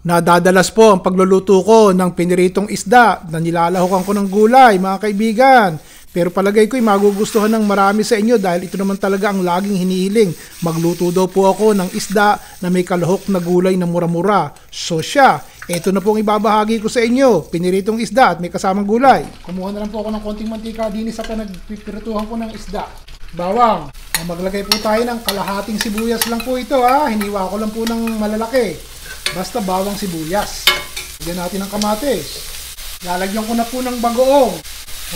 Nadadalas po ang pagluluto ko ng piniritong isda na nilalahukan ko ng gulay, mga kaibigan. Pero palagay ko'y magugustuhan ng marami sa inyo dahil ito naman talaga ang laging hinihiling. Magluto daw po ako ng isda na may kalahok na gulay na mura-mura. So siya, ito na po ang ibabahagi ko sa inyo. Piniritong isda at may kasamang gulay. Kumuha na lang po ako ng konting mantika din sa pinagpipirituhan ko ng isda. Bawang. Maglagay po tayo ng kalahating sibuyas lang po ito ha. Hiniwa ko lang po ng malalaki. Basta bawang sibuyas. Lagyan natin ng kamatis. Lalagyan ko na po ng bagoong.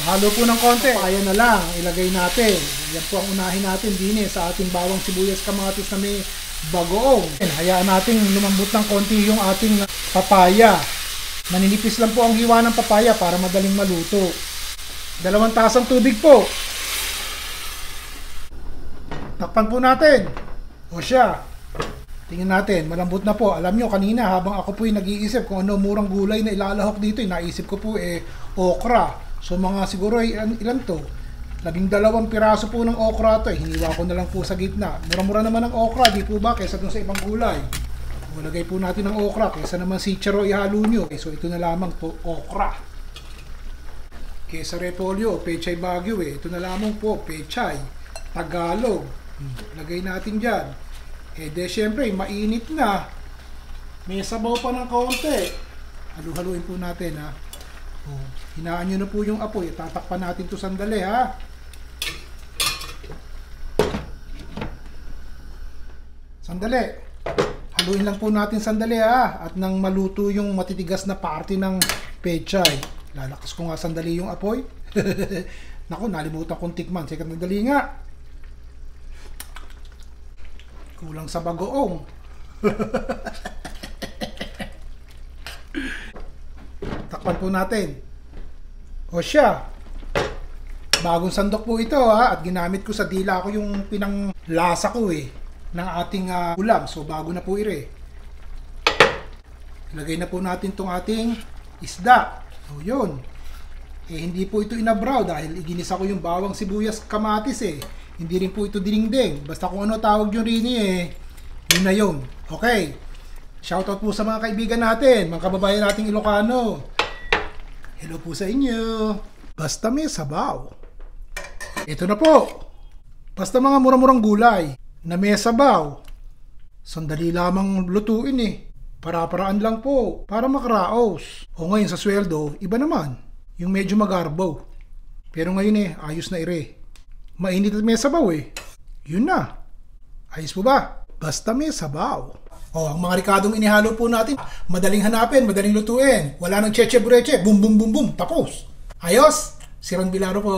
Halo po ng konti. Kaya na lang. Ilagay natin. Yan po ang unahin natin din sa ating bawang sibuyas kamatis na may bagoong. Hayaan natin lumambot ng konti yung ating papaya. Maninipis lang po ang hiwa ng papaya para madaling maluto. 2 tasang tubig po. Takpan po natin. O siya. Tingnan natin, malambot na po. Alam nyo, kanina habang ako po'y nag-iisip kung ano murang gulay na ilalahok dito, naisip ko po okra. So mga siguro ilan to? 12 piraso po ng okra to. Hiniwa ko na lang po sa gitna. Mura-mura naman ang okra, di po ba? Kaysa dun sa ibang gulay. Lagay po natin ng okra, kaysa naman sitsaro ihalo nyo. So ito na lamang po, okra. Kaysa repolyo, pechay Baguio ito na lamang po, pechay Tagalog. Lagay natin dyan. De syempre, mainit na. May sabaw pa ng kaunti. Halu-haluin po natin ha. Hinaan nyo na po yung apoy. Tatakpan natin to sandali ha. Sandali. Haluin lang po natin sandali ha. At nang maluto yung matitigas na parte ng pechay. Lalakas ko nga sandali yung apoy. Naku, nalimutan kong tikman. Sige, nadali nga. Kulang sa bagoong. Takpan po natin. O siya. Bagong sandok po ito ha. At ginamit ko sa dila ko yung pinanglasa ko ng ating ulam. So bago na po ire. Ilagay na po natin tong ating isda. O yun. Hindi po ito inabraw dahil iginisa ko yung bawang sibuyas kamatis Hindi rin po ito dinengdeng. Basta kung ano tawag nyo rin yun na yun. Okay. Shoutout po sa mga kaibigan natin, mga kababayan nating Ilocano. Hello po sa inyo. Basta may sabaw. Ito na po. Basta mga mura-murang gulay na may sabaw. Sandali lamang lutuin Para-paraan lang po. Para makaraos. O ngayon sa sweldo, iba naman. Yung medyo magarbaw. Pero ngayon ayos na ire. Mainit at may sabaw Yun na. Ayos po ba? Basta may sabaw. Ang mga rikadong inihalo po natin, madaling hanapin, madaling lutuin. Wala nang cheche bureche. Boom, boom, boom, boom. Tapos. Ayos. Si Ron Bilaro po.